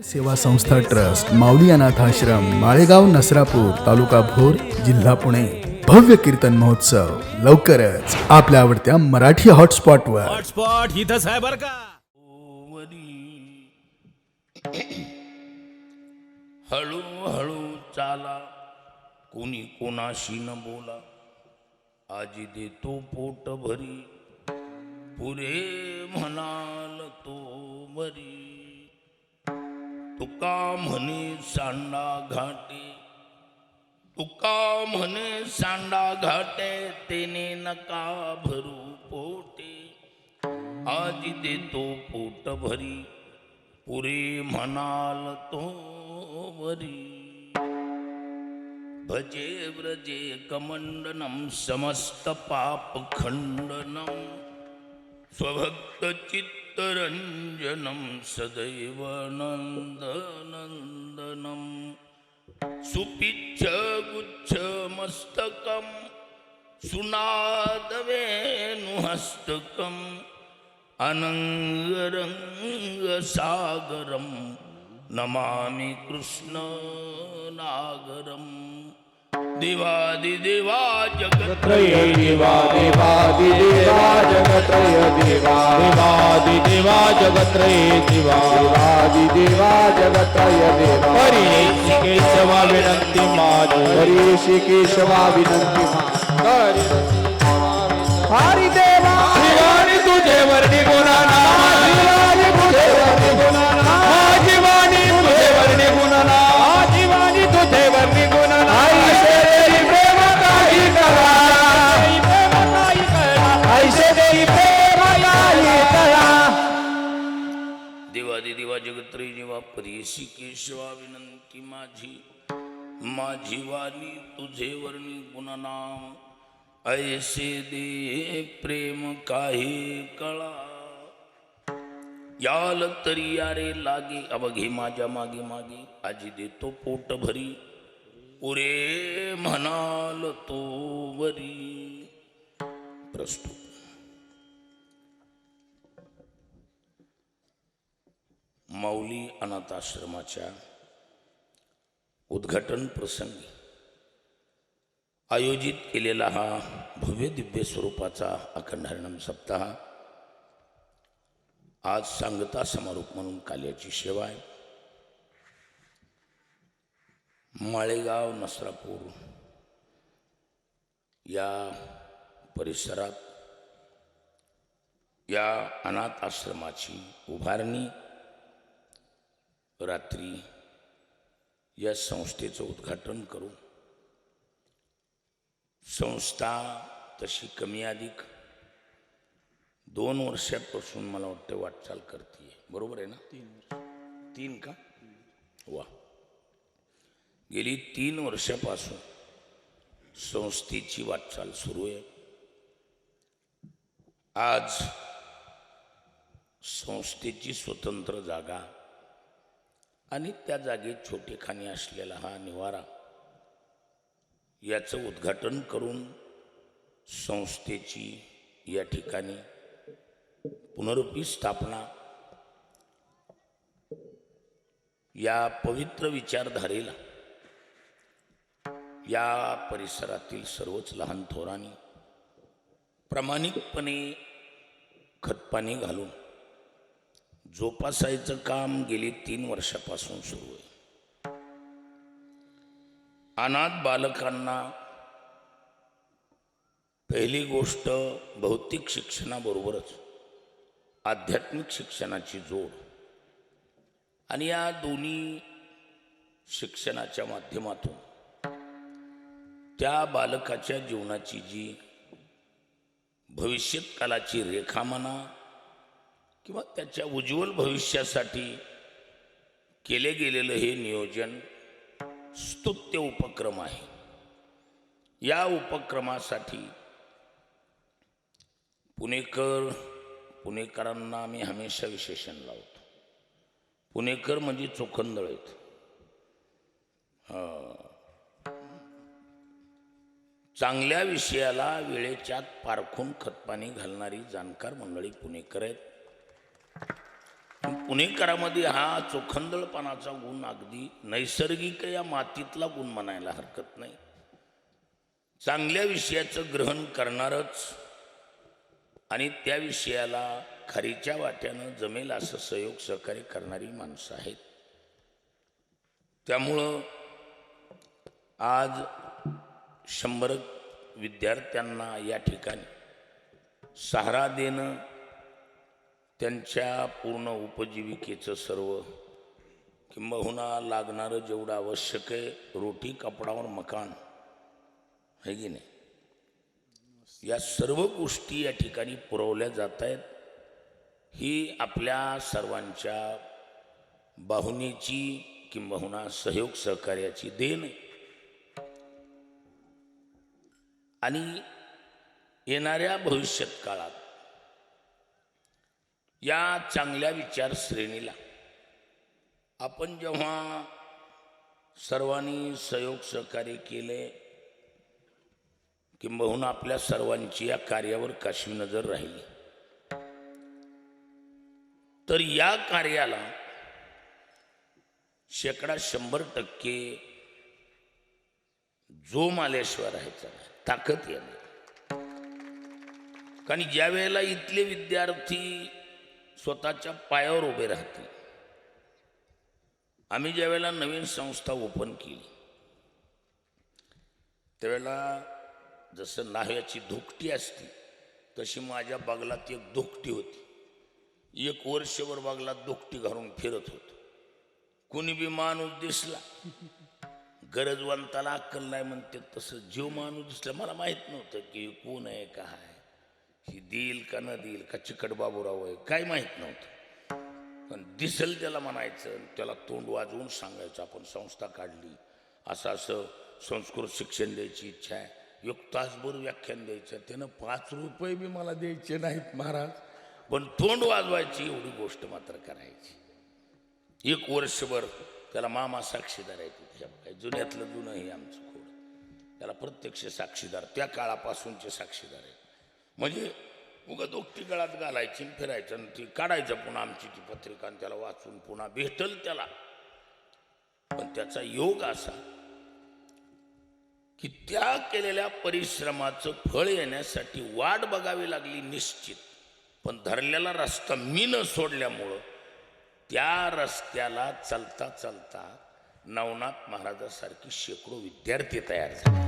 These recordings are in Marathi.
सेवा संस्था ट्रस्ट, माऊली अनाथ आश्रम, माळेगाव, नसरापूर, तालुका भोर, जिल्हा पुणे. भव्य कीर्तन महोत्सव लवकरच आपल्या आवडत्या मराठी हॉटस्पॉटवर. हॉटस्पॉट इथंच आहे बर का. हळू हळू चाला, कोणी कोणाशी न बोला, आजी देतो पोट भरी, पुरे म्हणाल तो बरी. तुका म्हणे सांडा घाटे, तुका म्हणे सांडा घाटे, तेने नका भरू पोटे, आजी देतो पोट भरी, पुरे म्हणाल तो वरी. भजे व्रजे कमंडनम समस्त पाप खंडनम, स्वभक्त चित्तरंजनम सदैव नंदनंदनम. सुपिच्छ गुच्छ मस्तकम, सुनाद वेणुहस्तकम, अनंगरंग सागरम, नमामि कृष्ण नागरम. देवादिदेवा जगत्रय, देवादिदेवा जगत्रय, देवादिदेवा जगत्रय, देवादिदेवा जगत्रय, देवा. हरी केशवा विनंती माझी, हरी केशवा विनंती माझी. हरी देवा शिवानी तुझे वर्णी गुणाना, शिवानी तुझे वर्णी गुणाना, जीवानी तुझे वर्णी गुणाना, जीवानी तुझे वर्णी गुणाना. ऐसे प्रेम काही करा, ऐसे देई प्रेम काही करा. देवादिदेवा जगत्रय जेव्हा परेशी केशवा विनंती माझी, माझी वाणी तुझे वर्णी गुणनाम, ऐसे दे प्रेम काही कळा. याल तरी यारे लागे, अवघे माझ्या मागे मागे, आजी देतो पोट भरी, पुरे म्हणाल तो वरी. प्रस्तुत. माऊली अनाथ आश्रमाच्या उद्घाटन प्रसंगी आयोजित केलेला हा भव्य दिव्य स्वरूपाचा अखंड हरिनाम सप्ताह आज सांगता समारोप म्हणून काल्याची सेवा आहे. माळेगाव, नसरापूर या परिसरात या अनाथ आश्रमाची उभारणी, रात्री या संस्थेचं उद्घाटन करून संस्था तशी कमी अधिक 2 वर्षापासून मला वाटतं वाटचाल करते. बरोबर आहे ना? 3 का? वा. गेली 3 वर्षापासून संस्थेची वाटचाल सुरू आहे. आज संस्थेची स्वतंत्र जागा आणि त्या जागेत छोटेखानी असलेला हा निवारा याचं उद्घाटन करून संस्थेची या ठिकाणी पुनरुपी स्थापना, या पवित्र विचारधारेला या परिसरातील सर्वच लहान थोरांनी प्रामाणिकपणे खतपाणी घालून जोपासायचं काम गेली 3 वर्षापासून सुरू आहे. अनाथ बालकांना पहिली गोष्ट भौतिक शिक्षणाबरोबरच आध्यात्मिक शिक्षणाची जोड, आणि या दोन्ही शिक्षणाच्या माध्यमातून त्या बालकाच्या जीवनाची जी भविष्यत कालाची रेखा म्हणा किंवा त्याच्या उज्ज्वल भविष्यासाठी केले गेलेलं हे नियोजन स्तुत्य उपक्रम आहे. या उपक्रमासाठी पुणेकरांना आम्ही हमेशा विशेषण लावतो. पुणेकर म्हणजे चोखंदळ आहेत. चांगल्या विषयाला वेळेच्या पारखून खतपाणी घालणारी जाणकार मंडळी पुणेकर आहेत. पुणेकरामध्ये हा चोखंदळपणाचा गुण अगदी नैसर्गिक या मातीतला गुण म्हणायला हरकत नाही. चांगल्या विषयाचं ग्रहण करणारच आणि त्या विषयाला खरीच्या वाट्यानं जमेल असं सहयोग सहकार्य करणारी माणसं आहेत. त्यामुळं आज 100 विद्यार्थ्यांना या ठिकाणी सहारा देणं, त्यांच्या पूर्ण उपजीविकेचं सर्व किंबहुना लागणारं जेवढं आवश्यक आहे, रोटी कपडावर मकान आहे की नाही, या सर्व गोष्टी या ठिकाणी पुरवल्या जात आहेत. ही आपल्या सर्वांच्या बाहुनीची किंबहुना सहयोग सहकार्याची देण आहे. आणि येणाऱ्या भविष्यात काळात या चांगल्या विचारश्रेणीला आपण जेव्हा सर्वांनी सहयोग सहकार्य केले, किंबहुना आपल्या सर्वांची या कार्यावर काशी नजर राहिली, तर या कार्याला 100% जोम आल्याशिवाय राहायचा नाही, ताकद येणार. कारण ज्या वेळेला इथले विद्यार्थी स्वतःच्या पायावर उभे राहतील, आम्ही ज्या वेळेला नवीन संस्था ओपन केली त्यावेळेला जसं न्हाव्याची धोकटी असती तशी माझ्या बागलात एक धोकटी होती. 1 वर्षभर बागलात धोकटी घालून फिरत होतो. कोणी बी माणूस दिसला, गरजवंताला अक्कल नाही म्हणते तसं जीव माणूस दिसला, मला माहीत नव्हतं की कोण आहे, काय ही देईल का न देईल का चिकट बाबूराव आहे, काय माहीत नव्हतं. पण दिसेल त्याला म्हणायचं, त्याला तोंड वाजवून सांगायचं आपण संस्था काढली, असं संस्कृत शिक्षण द्यायची इच्छा आहे, 1 तासभर व्याख्यान द्यायचं, त्यानं 5 रुपये बी मला द्यायचे नाहीत महाराज, पण तोंड वाजवायची एवढी गोष्ट मात्र करायची. 1 वर्षभर त्याला मामा साक्षीदार आहे. तिथे जुन्यातलं जुनं हे आमचं खोड, त्याला प्रत्यक्ष साक्षीदार त्या काळापासूनचे साक्षीदार आहे. म्हणजे उगा दोघटी गळात घालायची फिरायचं आणि ती काढायचं पुन्हा आमची ती पत्रिका आणि त्याला वाचून पुन्हा भेटल त्याला. पण त्याचा योग असा की त्या केलेल्या परिश्रमाचं फळ येण्यासाठी वाट बघावी लागली निश्चित, पण धरलेला रस्ता मी न सोडल्यामुळं त्या रस्त्याला चालता चालता नवनाथ महाराजांसारखी शेकडो विद्यार्थी तयार झाले.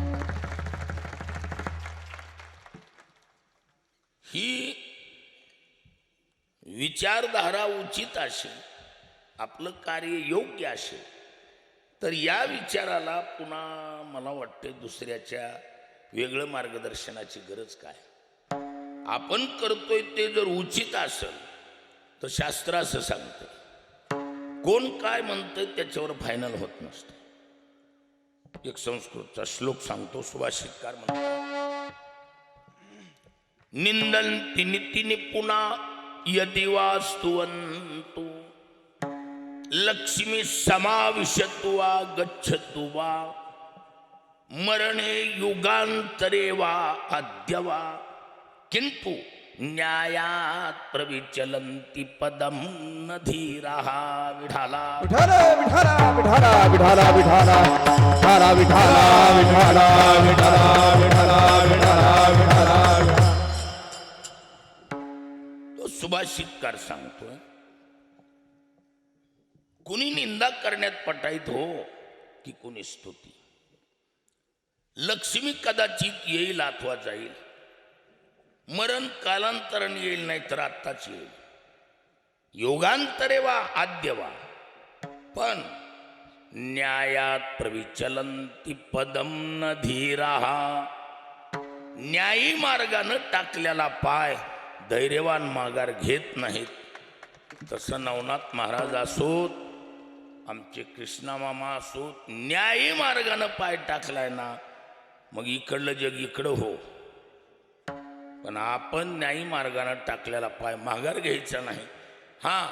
ही विचारधारा उचित असेल, आपलं कार्य योग्य असेल, तर या विचाराला पुन्हा मला वाटते दुसऱ्याच्या वेगळं मार्गदर्शनाची गरज काय. आपण करतोय ते जर उचित असेल तर शास्त्र असं सांगतं, कोण काय म्हणतंय त्याच्यावर फायनल होत नसतं. एक संस्कृतचा श्लोक सांगतो, सुभाषितकार म्हणतात, निंदन्ति निति निपुणा यदि वा स्तुवन्तु लक्ष्मी समाविशतु वा गच्छतु वा मरणे युगांतरे वा अद्य वा किंतु न्यायात प्रविचलन्ति पदम न धीराः. विठाला विठाला विठाला विठाला विठाला विठाला विठाला विठाला विठाला विठाला विठाला विठाला. तो सुभाषितकार सांगतोय, कुणी निंदा करण्यात पटाईत हो की कुणी स्तुती. लक्ष्मी कदाचित येईल अथवा जाईल, मरण कालांतरण येईल नाही तर आत्ताच येईल, योगांतरे वा आद्य वा, पण न्यायात प्रविचलन्ति पदम न धीराः. न्यायी मार्गानं टाकलेला पाय धैर्यवान माघार घेत नाहीत. तसं नवनाथ महाराज असोत, आमचे कृष्णा मामा असोत, न्यायी मार्गानं पाय टाकलाय ना, मग इकडलं जग इकडं हो, पण आपण न्यायी मार्गानं टाकलेला पाय माघार घ्यायचा नाही. हां,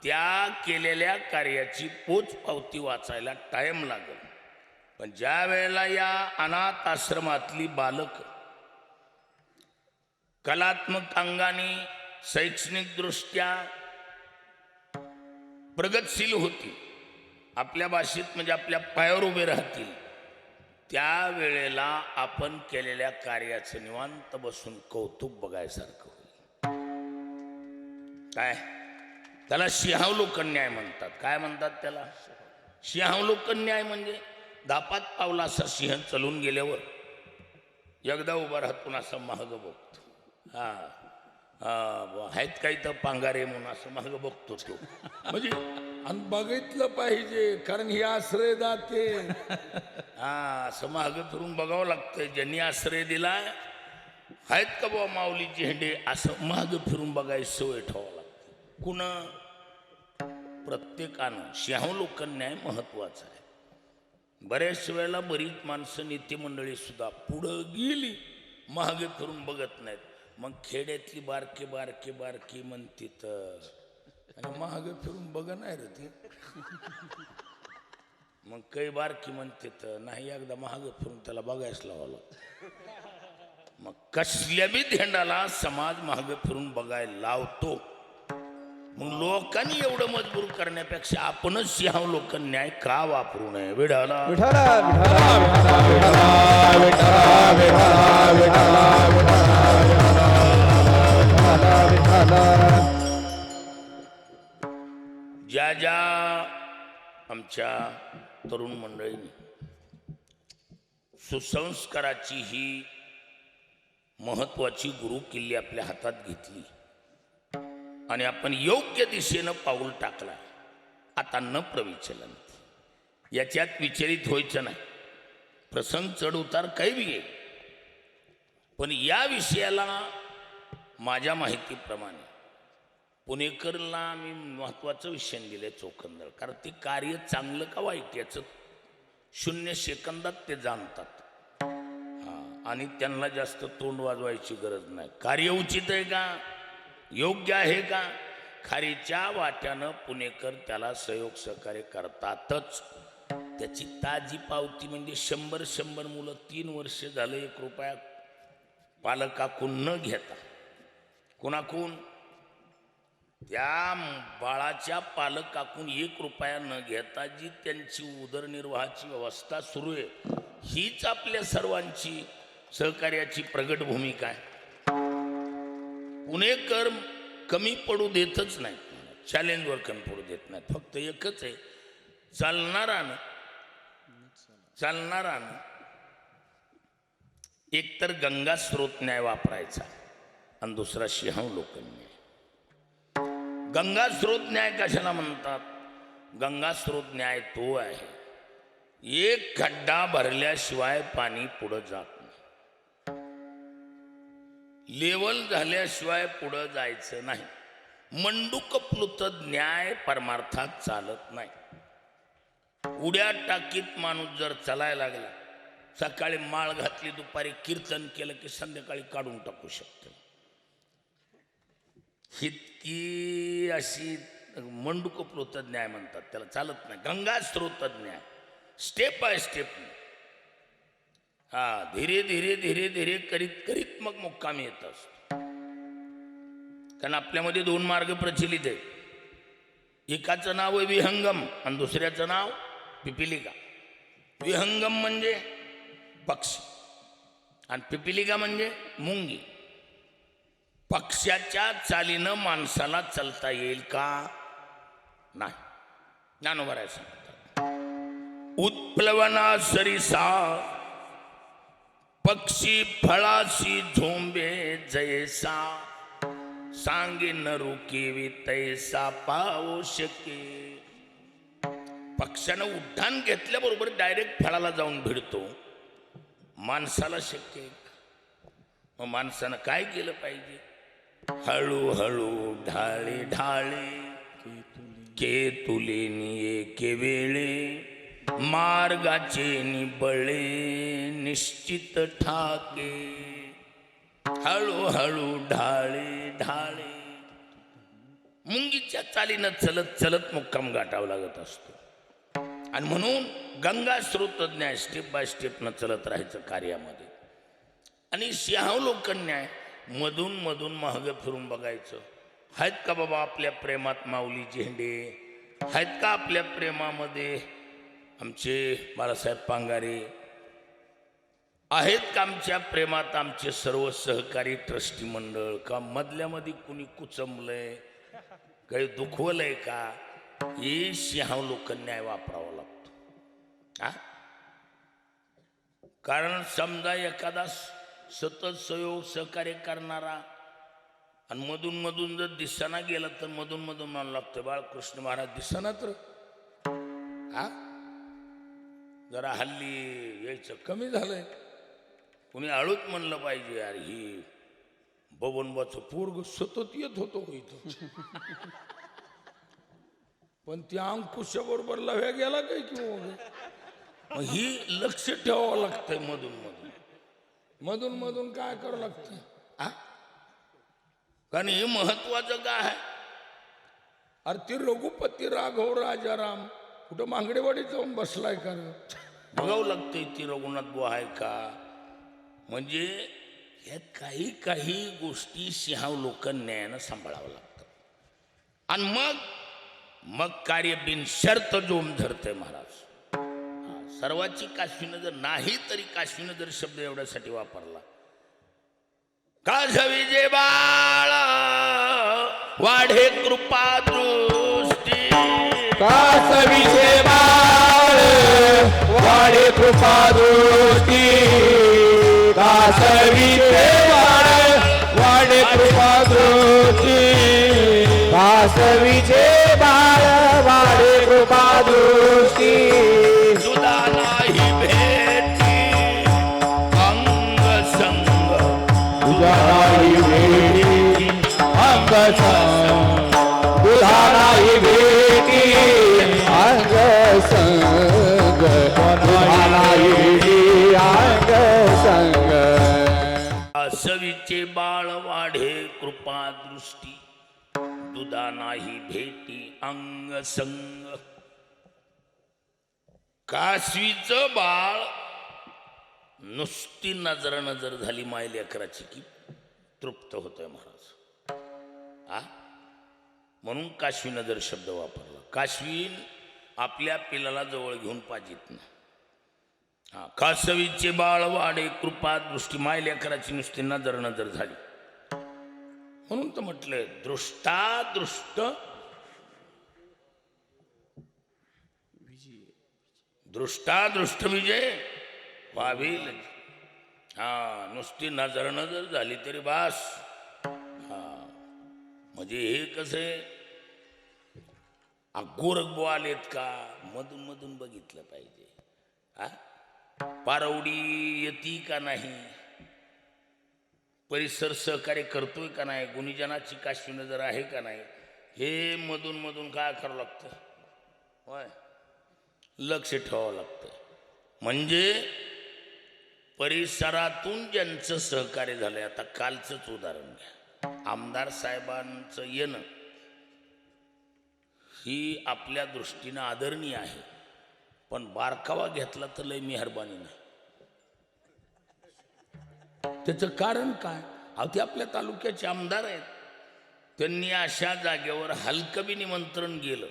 त्या केलेल्या कार्याची पोचपावती वाचायला टाइम लागेल, पण ज्या वेळेला या अनाथ आश्रमातली बालक कलात्मक अंगाने शैक्षणिक दृष्ट्या प्रगतशील होतील, आपल्या भाषेत म्हणजे आपल्या पायावर उभे राहतील, त्यावेळेला आपण केलेल्या कार्याचं निवांत बसून कौतुक बघायसारखं होईल. काय त्याला सिंहावलोकन न्याय म्हणतात. काय म्हणतात त्याला? सिंहावलोकन न्याय म्हणजे 10-5 पावला असा सिंह चलून गेल्यावर एकदा उभा राहतून असं महाग बघतो. हा आहेत काही तर पांगारे म्हणून असं महाग बघतो तो. म्हणजे आणि बघितलं पाहिजे, कारण ही आश्रय दाते. असं महाग फिरून बघावं लागतंय. ज्यांनी आश्रय दिलाय आहेत का बाबा माऊली झेंडे, असं महाग फिरून बघायची सवय ठेवावं लागते. कुणं? प्रत्येकानं. सिंहावलोकन न्याय महत्वाचा आहे. बऱ्याच वेळेला बरीच माणसं नेते मंडळी सुद्धा पुढं गेली, महागे फिरून बघत नाहीत. मग खेड्यातली बारके बारके बारकी म्हणते तर आणि महाग फिरून बघ नाही रे ते. मग काही बारकी म्हणते तर नाही, एकदा महाग फिरून त्याला बघायच लावावं. मग कसल्या बी धेंडाला समाज महाग फिरून बघायला लावतो. मग लोकांनी एवढं मजबूर करण्यापेक्षा आपणच सिंहावलोकन न्याय का वापरू नये? विढाला ज्या ज्या आमच्या तरुण मंडळींनी सुसंस्काराची ही महत्वाची गुरु किल्ली आपल्या हातात घेतली आणि आपण योग्य दिशेनं पाऊल टाकला, आता न प्रविचलन. याच्यात विचलित व्हायचं नाही. प्रसंग चढ उतार काही बी येईल, पण या विषयाला माझ्या माहितीप्रमाणे पुणेकरला मी महत्त्वाचं विषय दिलं चोखंदळ. कारण ते कार्य चांगलं का वाईट याचं 0 सेकंदात ते जाणतात. आणि त्यांना जास्त तोंड वाजवायची गरज नाही. कार्य उचित आहे का, योग्य आहे का, खारीच्या वाट्यानं पुणेकर त्याला सहयोग सहकार्य करतातच. त्याची ताजी पावती म्हणजे 100 मुलं 3 वर्ष झालं 1 रुपया पालकाकून न घेता, कुणाकून? त्या बाळाच्या पालकाकून 1 रुपया न घेता जी त्यांची उदरनिर्वाहाची व्यवस्था सुरू आहे, हीच आपल्या सर्वांची सहकार्याची प्रगट भूमिका आहे. पुणेकर कमी पडू देतच नाही, चॅलेंजवर कमी पडू देत नाही. फक्त एकच आहे, चालणारानं एकतर गंगा स्रोत न्याय वापरायचा आणि दुसरा सिंहावलोकन न्याय. गंगा स्रोत न्याय कशाला म्हणतात? गंगा स्रोत न्याय तो आहे, एक खड्डा भरल्याशिवाय पाणी पुढं जात नाही, लेवल झाल्याशिवाय पुढं जायचं नाही. मंडूक प्लुत न्याय परमार्थात चालत नाही. उड्या टाकीत माणूस जर चालायला लागला, सकाळी माळ घातली, दुपारी कीर्तन केलं की संध्याकाळी काढून टाकू शकतो. इतकी अशी मंडूक प्लुत न्याय म्हणतात त्याला, चालत नाही. गंगा स्रोत न्याय स्टेप बाय स्टेप, धीरे धीरे धीरे धीरे करीत करीत मग मुक्कामी येत असतो. कारण आपल्यामध्ये 2 मार्ग प्रचलित आहेत. एकाचं नाव आहे विहंगम आणि दुसऱ्याचं नाव पिपिलिका. विहंगम म्हणजे पक्षी आणि पिपिलिका म्हणजे मुंगी. पक्ष्याच्या चालीनं माणसाला चालता येईल का? नाही. ज्ञानोबा सांगतात, उत्प्लवना सरिसा पक्षी फळाशी झोंबे जैसा, सांगे न रुकेवी तैसा पावू शके. पक्ष्यानं उड्डाण घेतल्याबरोबर डायरेक्ट फळाला जाऊन भिडतो, माणसाला शक्य आहे का? मग माणसानं काय केलं पाहिजे? हळूहळू ढाळे ढाळे केतुले एके वेळे, मार्गाचे निबळे निश्चित ठाके. हळूहळू ढाळे ढाळे मुंगीच्या चालीनं चलत चलत मुक्काम गाठावा लागत असतो. आणि म्हणून गंगा स्रोत न्याय स्टेप बाय स्टेपनं चलत राहायचं कार्यामध्ये. आणि सिंहावलोकन न्याय मधून मधून महाग फिरून बघायचं. आहेत का बाबा आपल्या प्रेमात माऊली झेंडे? आहेत का आपल्या प्रेमामध्ये आमचे बाळासाहेब पांगारे? आहेत का आमच्या प्रेमात आमचे सर्व सहकारी ट्रस्टी मंडळ? का मधल्यामध्ये कुणी कुचंबलंय, काही दुखवलंय का? हे सिंहाव लोक न्याय वापरावा लागतो हा. कारण समजा एखादा सतत सहयोग सहकार्य करणारा आणि मधून मधून जर दिसना गेला तर मधून मधून म्हणावं लागतं बाळकृष्ण महाराज दिसना तर हा. जरा हल्ली यायचं कमी झालंय. कुणी हळूच म्हणलं पाहिजे यार ही बबनबाचं पोरग सतत येत होतो इथं. पण त्या अंकुशा बरोबर लव्या गेला काय किंवा मग ही लक्ष ठेवावं लागतंय मधून मधून मधून मधून काय करावं लागतं हा. कारण हे महत्वाचं काय आहे? अरे ते रघुपती राघव राजाराम कुठं मांगडेवाडीत जाऊन बसलाय का? बघावं लागतंय ती रघुनाथ बुवा आहे का? म्हणजे या काही काही गोष्टी सिंहाव लोक न्यायानं सांभाळावं लागतं. आणि मग कार्य बिनशर्त जोम धरते महाराज. सर्वाची काश्मीनं जर नाही तरी काश्मीनं जर शब्द एवढ्यासाठी वापरला. काजविजे बाळ वाढे कृपा दृष्टी, कासवीचे बाळ वाढे कृपा दृष्टी, कासवीचे बाळ वाढे कृपा दृष्टी, कासवीचे बाळ वाढे कृपा दृष्टी. सुधा नाही भेटी अंग संग, तुझा नाही भेटी अंग संग, तुझा नाही भेटी अंग संग, तुझा नाही भेटी अंग संग. कासवीचे बाळ वाढे कृपा दृष्टी, दुधा नाही भेटी अंग संग. कासवीचं बाळ नुसती नजर नजर झाली माय लेकराची की तृप्त होतोय महाराज आ. म्हणून काशवी नजर शब्द वापरला. काशवीन आपल्या पिलाला जवळ घेऊन पाजित ना हा. कासवीचे बाळ वाढे कृपा दृष्टी, माय लेकराची नुसती नजर नजर झाली म्हणून तर म्हटलंय दृष्टादृष्ट दृष्टादृष्ट विजय पावील. हा नुसती नजर नजर झाली तरी बास. हा म्हणजे हे कसे गोरखबो आलेत का मधून मधून बघितलं पाहिजे हा. पारवडी येती का नाही, परिसर सहकार्य करतोय का नाही, गुणीजनाची काश्मी नजर आहे का नाही, हे मधून मधून काय करावं लागतं होय लक्ष ठेवावं लागतं. म्हणजे परिसरातून ज्यांचं सहकार्य झालंय. आता कालचंच उदाहरण घ्या. आमदार साहेबांचं येणं ही आपल्या दृष्टीनं आदरणीय आहे, पण बारकावा घेतला तर लय मेहरबानी नाही. त्याचं कारण काय? अहो ते आपल्या तालुक्याचे आमदार आहेत. त्यांनी अशा जागेवर हलकं बी निमंत्रण गेलं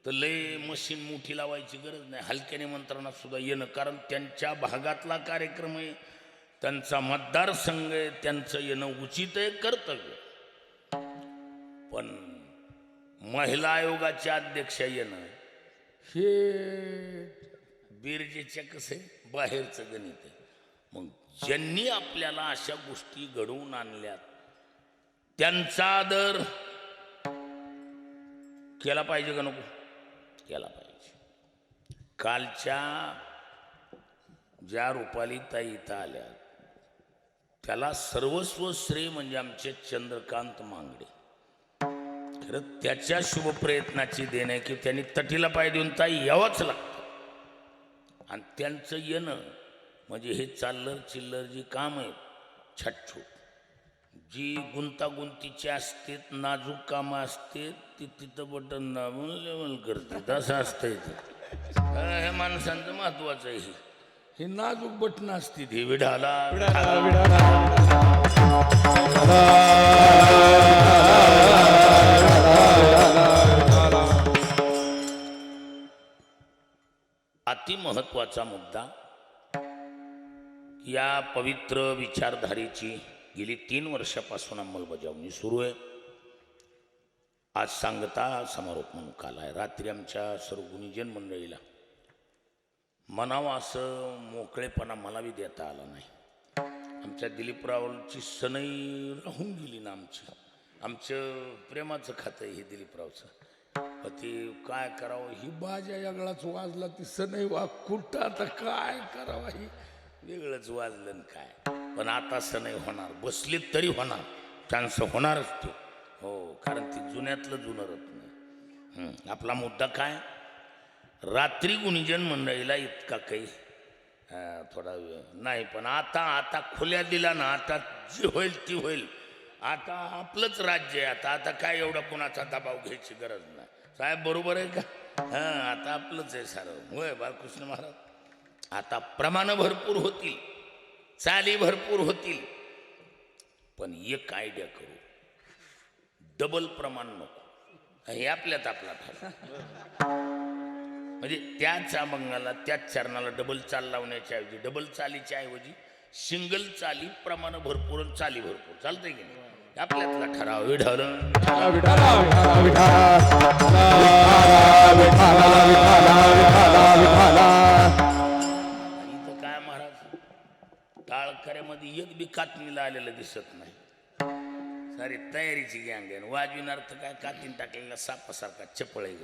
तर लय मशीन मोठी लावायची गरज नाही. हलक्या निमंत्रणात सुद्धा येणं, कारण त्यांच्या भागातला कार्यक्रम आहे, त्यांचा मतदारसंघ आहे, त्यांचं येणं उचित आहे, कर्तव्य. पण महिला आयोगाच्या अध्यक्षा येणं हे बिरजेच्या कसे बाहेरचं गणित आहे. मग ज्यांनी आपल्याला अशा गोष्टी घडवून आणल्यात त्यांचा आदर केला पाहिजे का नको? केला पाहिजे. कालच्या ज्या रुपाली ताई इथं आल्या त्याला सर्वस्व श्रेय म्हणजे आमचे चंद्रकांत मांगडे. खरं त्याच्या शुभ प्रयत्नाची देण आहे की त्यांनी तटीला पाय देऊन ताई यावंच लागतं. आणि त्यांचं येणं म्हणजे हे चाललर चिल्लर जी काम आहेत छटछूट जी गुंतागुंतीची असते, नाजूक कामं असते, ती तिथं बटन दाबून लेवल करते असं असतं इथं. हे माणसांचं महत्वाचं आहे. हे नाजूक बटन असते ती विढाला अतिमहत्वाचा मुद्दा. या पवित्र विचारधारेची गेली 3 वर्षापासून अंमलबजावणी सुरू आहे. आज सांगता समारोप म्हणून काल आहे. रात्री आमच्या सर्व गुणीजन मंडळीला म्हणावं असं मोकळेपणा मला बी देता आला नाही. आमच्या दिलीपरावची सनई राहून गेली ना. आमचं प्रेमाचं खातं हे दिलीपरावचं. ते काय करावं ही बाजा यागळाच वाजला ती सनई वा कुठं आता काय करावं ही वेगळंच वाजलं न काय. पण आता सनई होणार, बसलीत तरी होणार, चान्स होणारच तो. हो, कारण ती जुन्यातलं जुनं रत्न. आपला मुद्दा काय, रात्री गुणीजन मंडळीला इतका काही थोडा नाही, पण आता खुल्या दिला ना, आता जी होईल ती होईल. आता आपलंच राज्य आहे. आता काय एवढा कुणाचा दबाव घ्यायची गरज नाही. साहेब बरोबर आहे का? आता आपलंच आहे सारं. होय बाळकृष्ण महाराज. आता प्रमाणं भरपूर होतील, चाली भरपूर होतील, पण एक आयडिया करू, डबल प्रमाण नको. हे आपल्यात आपला ठरला. म्हणजे त्याच अभंगाला त्याच चरणाला डबल चाल लावण्याच्या ऐवजी, डबल चालीच्या ऐवजी सिंगल चाली, प्रमाण भरपूर चाली भरपूर. चालतंय की नाही? आपल्यातला ठराव. विठ्ठल इथं काय महाराज, टाळकऱ्यामध्ये एक बी कातणीला आलेलं दिसत नाही. सारी तयारीची गँग आहे. वाजविणार तर काय कातीन टाकलेला सापासारखा चपळ आहे.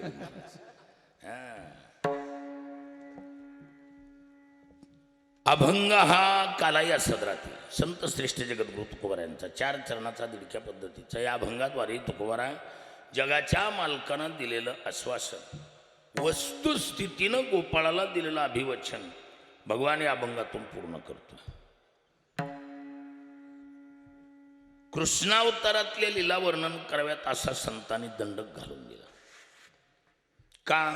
अभंग हा कालाई सदरातील संत श्रेष्ठ जगद्गुरु तुकोबारायांचा 4 चरणाचा दिडक्या पद्धतीचा. या अभंगाद्वारे तुकोबारा जगाच्या मालकानं दिलेलं आश्वासन, वस्तुस्थितीनं गोपाळाला दिलेलं अभिवचन भगवान या अभंगातून पूर्ण करतो. कृष्णावतारातले लीला वर्णन कराव्यात असा संतांनी दंडक घालून दिला. का?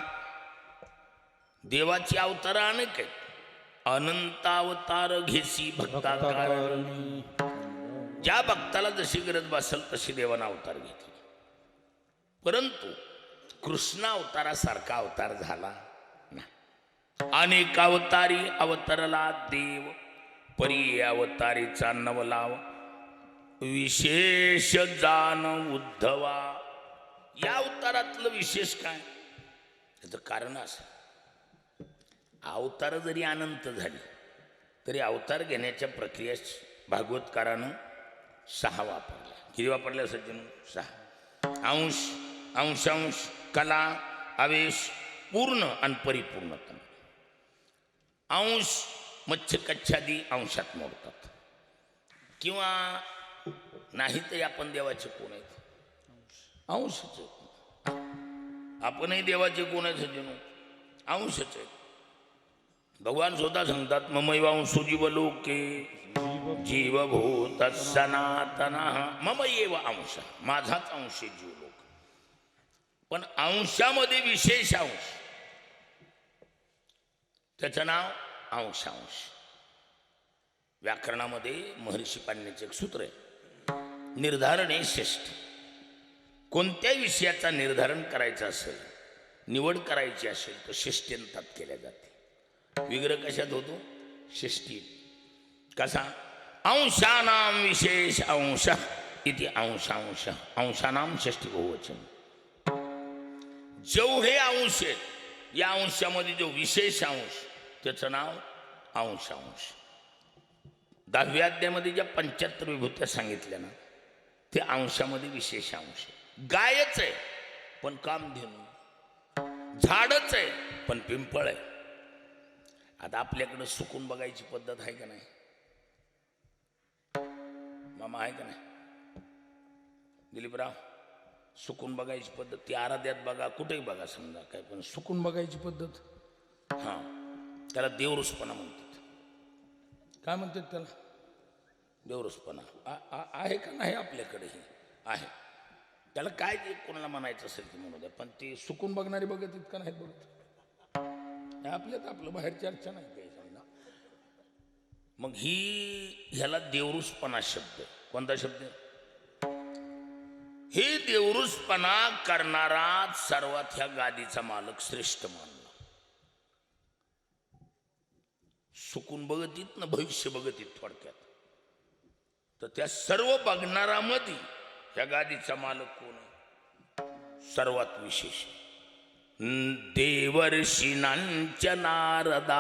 देवाची अवतार अनेक आहेत. अनंतावतार घेसी भक्ता कारणी. ज्या भक्ताला जशी गरज बसेल तशी देवानं अवतार घेतला. परंतु कृष्ण अवतारासारखा अवतार झाला नाही. अनेक अवतारी अवतरला देव, परी अवतारीचा नवलाव, विशेष जान उद्धवा. या अवतारातलं विशेष काय? त्याचं कारण असं, अवतार जरी अनंत झाली तरी अवतार घेण्याच्या प्रक्रियेत भागवतकारानं 6 वापरल्या. किती वापरल्या सज्जन? 6. अंश, अंशांश, कला, आवेश, पूर्ण आणि परिपूर्णता. अंश मच्छकच्छादी अंशात मोडतात, किंवा नाही तरी आपण देवाचे कोण आहेत? अंशच आहेत. आपणही देवाचे कोण आहेत सज्जन? अंशच आहेत. भगवान स्वतः सांगतात, ममैवांशो जीवलोके जीवभूत सनातन मम एव अंश. माझाच अंश जीवलोक. पण अंशामध्ये विशेष अंश, त्याचं नाव अंशांश. व्याकरणामध्ये महर्षी पाणिनीचं एक सूत्र आहे, निर्धारणे षष्ठी. कोणत्या विषयाचा निर्धारण करायचं असेल, निवड करायची असेल तर षष्ठ्यंतात केल्या जाते. विग्रह कशात होतो? षष्ठी. कसा? अंशानाम विशेष अंश इति अंशांश. अंशानाम षष्ठी बहुवचन. जेवढे अंश आहेत या अंशामध्ये जो विशेष अंश त्याचं नाव अंशांश. 10व्या अध्यायामध्ये ज्या 75 विभूत्या सांगितल्या ना, ते अंशामध्ये विशेष अंश. गायच आहे पण कामधेनू, झाडच आहे पण पिंपळ आहे. आता आपल्याकडे सुकून बघायची पद्धत आहे का नाही मामा? आहे का नाही दिलीपराव? सुकून बघायची पद्धत ती आराध्यात बघा, कुठेही बघा समजा काय, पण सुकून बघायची पद्धत, हां, त्याला देवरुसपणा म्हणतात. काय म्हणतात त्याला? देवरुसपणा. आहे का नाही आपल्याकडेही? आहे. त्याला काय जे कोणाला म्हणायचं असेल ते म्हणू द्या, पण ते सुकून बघणारे बघत आहेत का नाहीत बघत? आपल्यात आपलं बाहेर चर्चा नाही काही समजा. मग ह्याला देवरुसपणा शब्द. कोणता शब्द? हे देवरुसपणा करणारा सर्वात ह्या गादीचा मालक श्रेष्ठ मानला. सुकून बघतीत ना भविष्य बघतीत थोडक्यात. तर त्या सर्व बघणारामध्ये ह्या गादीचा मालक कोण आहे? सर्वात विशेष देवर्षीनांच्या नारदा.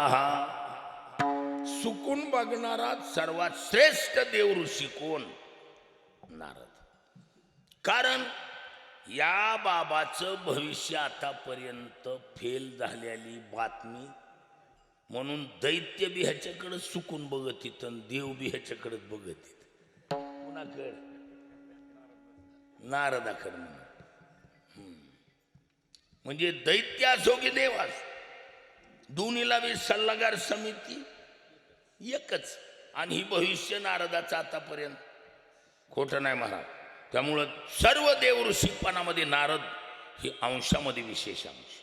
सुकून बघणारा सर्वात श्रेष्ठ देवऋषी कोण? नारद. कारण या बाबाचं भविष्य आतापर्यंत फेल झालेली बातमी, म्हणून दैत्य बी ह्याच्याकडे सुकून बघत येत आणि देव बी ह्याच्याकडेच बघत येत. कुणाकडे? नारदाकडे. म्हणजे दैत्य असो की देव असो, दोन्हीला बी सल्लागार समिती एकच. आणि ही भविष्य नारदाचं आतापर्यंत खोटं नाही महाराज. त्यामुळं सर्व देवऋषीपणामध्ये नारद ही अंशामध्ये विशेष अंश.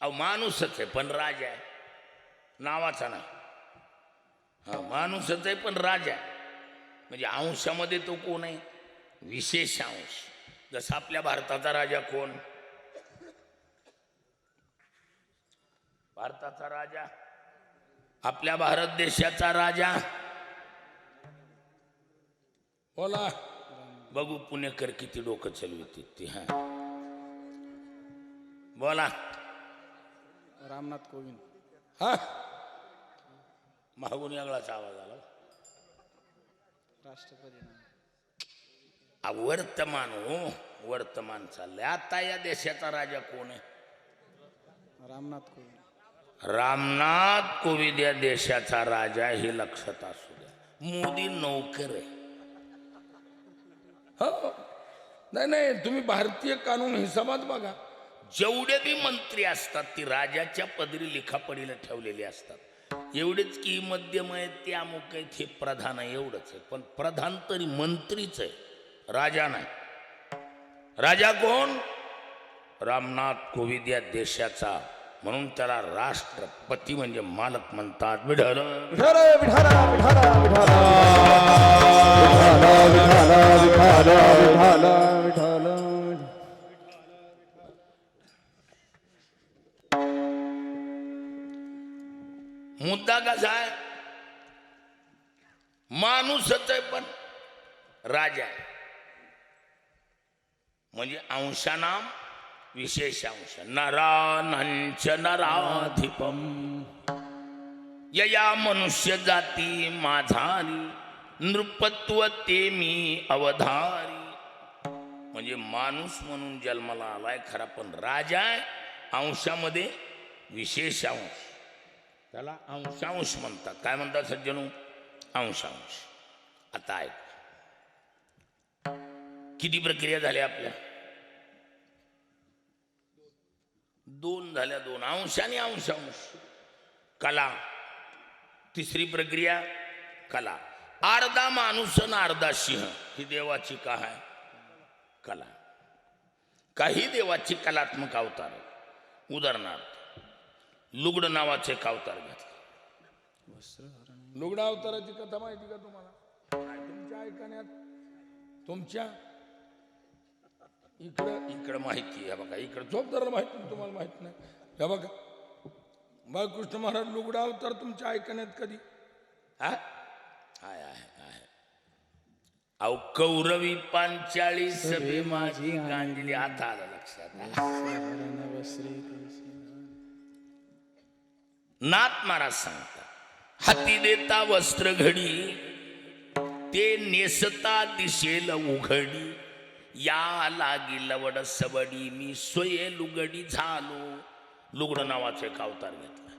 अहो माणूसच आहे पण राजा आहे, नावाचा नाही. हा माणूसच आहे पण राजा आहे. म्हणजे अंशामध्ये तो कोण आहे? विशेष अंश. जसं आपल्या भारताचा राजा कोण? भारताचा राजा, आपल्या भारत देशाचा राजा बोला. बघू पुणेकर किती डोकं चालवते ते. हा बोला. रामनाथ कोविंद. हा मागून वेगळाच आवाज आला. राष्ट्रपती. वर्तमान हो, वर्तमान चाललंय. आता या देशाचा राजा कोण आहे? रामनाथ कोविंद. रामनाथ कोविंद या देशाचा राजा, हे लक्षात असू द्या. मोदी नौकर आहे. हो. नाही तुम्ही भारतीय कानून हिसाबात बघा. जेवढे बी मंत्री असतात ती राजाच्या पदरी लिखापडीला ठेवलेले असतात. एवढेच की मध्यम आहेत, ते अमुक आहेत, हे प्रधान आहे, एवढंच आहे. पण प्रधान तरी मंत्रीच आहे, राजा नाही. राजा कोण? रामनाथ कोविंद या देशाचा. म्हणून त्याला राष्ट्रपती म्हणजे मालक म्हणतात. विढल विठाला विठाला विठाला विठाला विठाला विठाला विठाला. मुद्दा कसा आहे? माणूसच आहे पण राजा आहे. म्हणजे अंशानाम विशेष अंश. नरानंच नराधिपम यया मनुष्य जाती माझारी नृपत्व ते मी अवधारी. म्हणजे माणूस म्हणून जन्माला आलाय खरा पण राजा आहे. अंशामध्ये विशेष अंश, त्याला अंशांश म्हणतात. काय म्हणतात सज्जनो? अंशांश. आता ऐक, किती प्रक्रिया झाल्या आपल्या? दोन झाल्या. दोन अंश आणि अंशांश. कला. तिसरी प्रक्रिया कला. अर्धा माणूस आणि अर्धा सिंह ही देवाची का आहे? कला. काही देवाची कलात्मक अवतार. उदाहरणार्थ लुगड नावाचे एक अवतार घेतले. लुगडा अवताराची कथा माहिती का तुम्हाला? तुमच्या ऐकण्यात, तुमच्या इकडं माहिती आहे बघा. इकडं झोपदाराला माहिती नाही, तुम्हाला माहित नाही. हे बघा बाळकृष्ण महाराज लुगडा अवतार तुमच्या ऐकण्यात कधी? हा आहे आहे. अहो कौरवी 45 माझी गांजली. आता आलं लक्षात. नाथ महाराज सांगतात, हाती देता वस्त्र घडी ते नेसता दिशेल उघडी. या लागी लवड सबडी मी स्वये लुगडी झालो. लुगड नावाचा एक अवतार घेतला.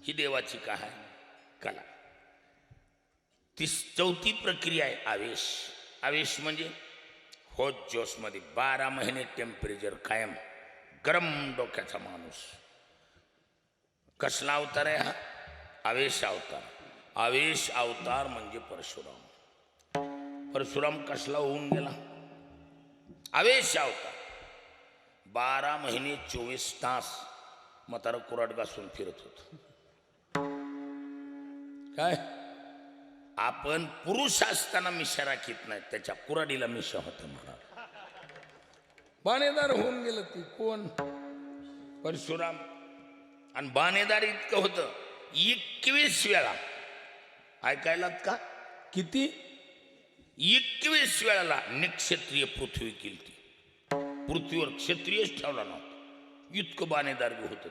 ही देवाची का आहे? कला. ती चौथी प्रक्रिया आहे आवेश. आवेश म्हणजे होत जोश मध्ये 12 महिने टेम्परेचर कायम, गरम डोक्याचा माणूस. कसला अवतार आहे हा? आवेश अवतार. आवेश अवतार म्हणजे परशुराम. परशुराम कसला होऊन गेला? आवेश अवतार. 12 महिने 24 तास म्हातारा कुराड घासून फिरत होत. काय? आपण पुरुष असताना मिशा राखीत नाही, त्याच्या कुराडीला मिशा होतं महाराज. बाणेदार होऊन गेलं. ती कोण? परशुराम. आणि बाणेदार इतकं होतं 21 वेळा ऐकायलात का? किती? 21 वेळाला निक्षत्रिय पृथ्वी केलती. पृथ्वीवर क्षत्रियच ठेवला नव्हता, इतकं बाणेदार बी होत.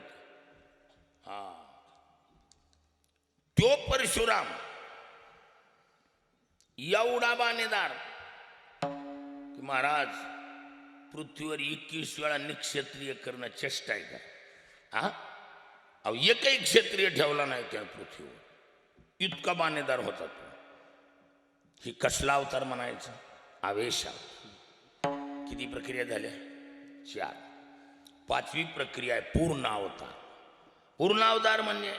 हा, तो परशुराम एवढा बाणेदार की महाराज पृथ्वीवर 21 वेळा निक्षत्रिय करणं चेष्टा आहे का? हा, अहो एकही क्षत्रिय ठेवला नाही त्या पृथ्वीवर, इतका बाणेदार होता तो. ही कसला अवतार म्हणायचा? आवेश. किती प्रक्रिया झाल्या? 4. 5वी प्रक्रिया आहे पूर्ण अवतार. पूर्ण अवतार म्हणजे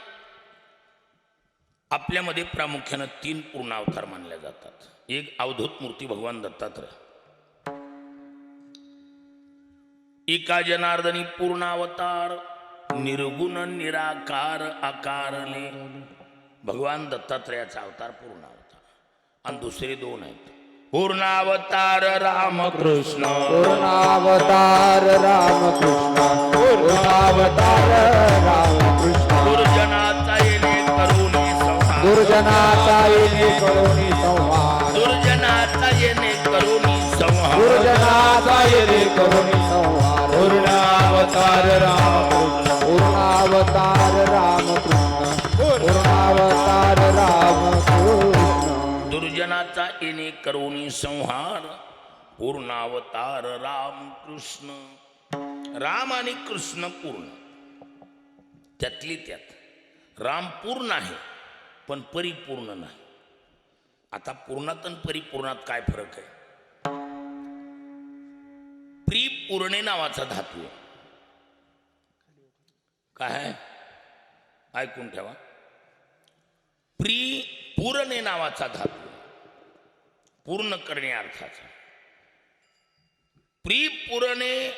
आपल्यामध्ये प्रामुख्यानं 3 पूर्ण अवतार मानले जातात. एक अवधूत मूर्ती भगवान दत्तात्रय, एका जनार्दनी पूर्ण अवतार, निर्गुण निराकार आकारले भगवान दत्तात्रयाचा अवतार पूर्ण अवतार. आणि दुसरे 2 आहेत पूर्णावतार रामकृष्ण. पूर्णावतार रामकृष्ण, पूर्णावतार रामकृष्ण. दुर्जनाचा येणे करुणी संहार, दुर्जनाचा येणे करुणी संहार, दुर्जनाचा येणे करुणी संहार, दुर्जनाचा येणे करुणी संहार. पूर्णावतार रामकृष्ण, पूर्णावतार रामकृष्ण, पूर्णावतार रामकृष्ण. दुर्जनाचा येणे करुणी संहार, पूर्णावतार रामकृष्ण. राम आणि कृष्ण पूर्ण, त्यातली त्यात राम पूर्ण आहे पण परिपूर्ण नाही. आता पूर्णात आणि परिपूर्णात काय फरक आहे? प्रिपूर्णे नावाचा धातू आहे. काय आहे? ऐकून ठेवा. पूरणे नावाचा धातू, पूर्ण करणे अर्थाचा. प्रिपूरणे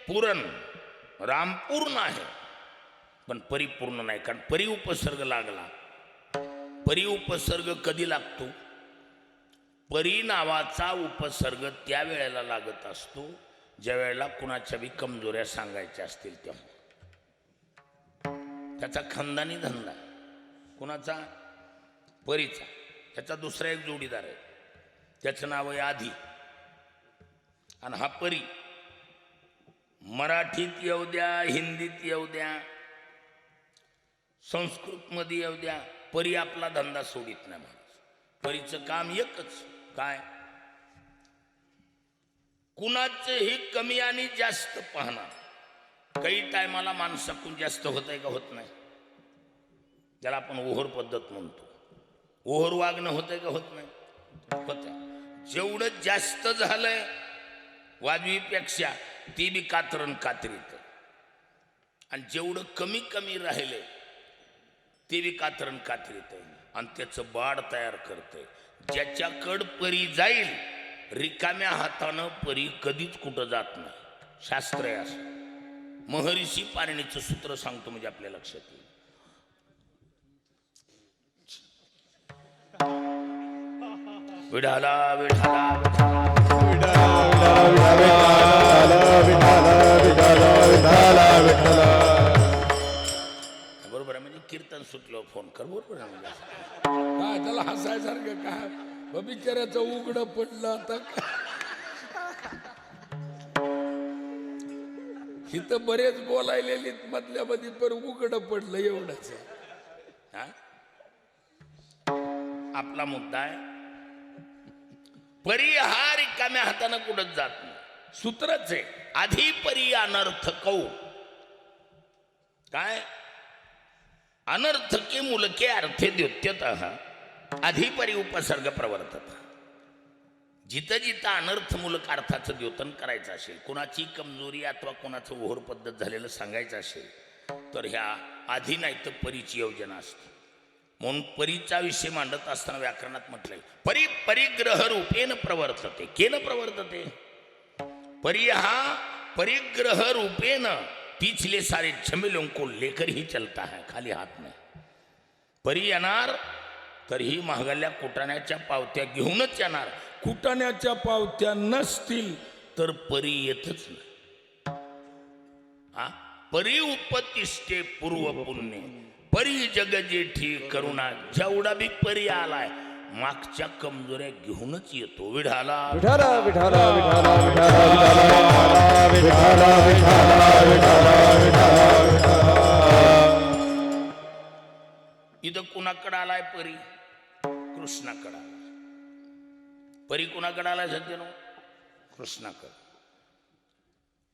पूरण, राम पूर्ण आहे पण परिपूर्ण नाही, कारण परिउपसर्ग लागला. परिउपसर्ग कधी लागतो? परी नावाचा उपसर्ग त्या वेळेला लागत असतो ज्या वेळेला कुणाच्या बी कमजोऱ्या सांगायच्या असतील तेव्हा. त्याचा खानदानी धंदा कुणाचा? परीचा. त्याचा दुसरा एक जोडीदार आहे, त्याचं नाव आहे आधी. आणि हा परी मराठीत येऊ द्या, हिंदीत येऊ द्या, संस्कृतमध्ये येऊ द्या, परी आपला धंदा सोडित नाही. माणूस परीचं काम एकच, काय? कुणाचंही कमी आणि जास्त पाहणार. काही टायमाला माणसाकडून जास्त होत आहे का होत नाही? त्याला आपण ओहर पद्धत म्हणतो. ओहर वागणं होतंय का होत नाही? होत आहे. जेवढं जास्त झालंय वाजवीपेक्षा ती बी कातरण कात्रीत, आणि जेवढं कमी कमी राहिले ते बी कातरण कात्रीत आहे, आणि त्याचं बाड तयार करते. ज्याच्याकड परी जाईल रिकाम्या हातानं परी कधीच कुठं जात नाही. शास्त्र आहे असं. महर्षी पाणिनीचं सूत्र सांगतो म्हणजे आपल्या लक्षात येईल. विठाला विठाला बरोबर आहे. म्हणजे कीर्तन सुटलं फोन कर, बरोबर आहे. म्हणजे काय त्याला हसायसारखं काय? बिचाऱ्याचं उघडं पडलं आता. इथं बरेच बोलायलेली मधल्या मध्ये पण उघडं पडलं एवढंच. हा, आपला मुद्दा आहे. परी हा रिकाम्या हातानं कुठंच जात नाही. सूत्रच आहे. आधी परी अनर्थ कौ, काय? अनर्थके मुलके अर्थे द्योत्यतः अधिपरी उपसर्ग प्रवर्तत. जिथं जिथं अनर्थमूलक अर्थाचं द्योतन करायचं असेल, कोणाची कमजोरी अथवा कोणाचं ओहर पद्धत झालेलं सांगायचं असेल, तर ह्या आधी नाही तर परीची योजना असते. म्हणून परीचा विषय मांडत असताना व्याकरणात म्हटलंय परी परिग्रह रूपेन प्रवर्तते. केन प्रवर्तते? परी हा परिग्रह रूपेन पिछले सारे झमेलों को लेकर ही चलता है, खाली हात नाही. परी येणार तर ही महागल्या कुटाण्याच्या पावत्या घेऊनच येणार. कुटाण्याच्या पावत्या नसतील तर परी येतच नाही. हा, परी उपतिष्ठे पूर्व पुण्य परी जग जेठी करुणा, जेवढा बी परी आलाय मागच्या कमजोऱ्या घेऊनच येतो. विढाला विठाला विठाला विठाला विठाला विठाला विठाला विठाला. इथं कुणाकडे आलाय परी? कृष्णाकडे आलाय. परी कुणाकडे आलाय सध्यानो? कृष्णाकडे.